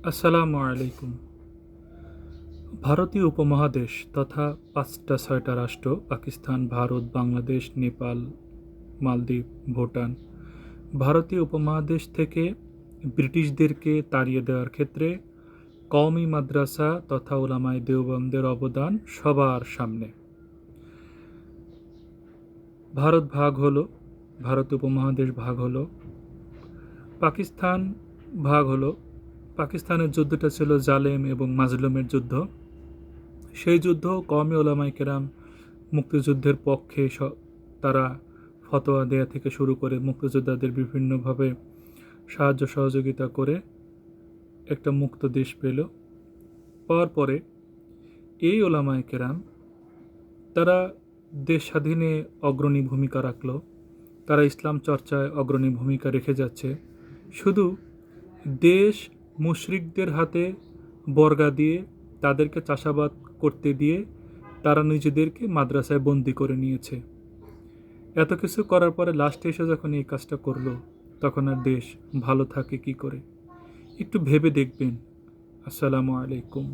আসসালামু আলাইকুম। ভারতীয় উপমহাদেশ তথা ৫টা ৬টা রাষ্ট্র পাকিস্তান, ভারত, বাংলাদেশ, নেপাল, মালদ্বীপ, ভুটান। ভারতীয় উপমহাদেশ থেকে ব্রিটিশদেরকে তাড়িয়ে দেওয়ার ক্ষেত্রে কওমি মাদ্রাসা তথা উলামায়ে দেওবন্দের অবদান সবার সামনে। ভারত ভাগ হলো, ভারত উপমহাদেশ ভাগ হলো, পাকিস্তান ভাগ হলো। পাকিস্তানের যুদ্ধটা ছিল জালেম এবং মাজলুমের যুদ্ধ। সেই যুদ্ধ কওমি ওলামায়ে কেরাম মুক্তিযুদ্ধের পক্ষে তারা ফতোয়া দেয়া থেকে শুরু করে মুক্তিযোদ্ধাদের বিভিন্নভাবে সাহায্য সহযোগিতা করে একটা মুক্ত দেশ পেল। পাওয়ার পরে এই ওলামায়ে কেরাম তারা দেশ স্বাধীনে অগ্রণী ভূমিকা রাখলো। তারা ইসলাম চর্চায় অগ্রণী ভূমিকা রেখে যাচ্ছে। শুধু দেশ মুশরিকদের হাতে বর্গা দিয়ে তাদেরকে চাষাবাদ করতে দিয়ে তারা নিজেদেরকে মাদ্রাসায় বন্দি করে নিয়েছে। এত কিছু করার পরে লাস্টে এসে যখন এই কাজটা করলো, তখন আর দেশ ভালো থাকে কি করে? একটু ভেবে দেখবেন। আসসালামু আলাইকুম।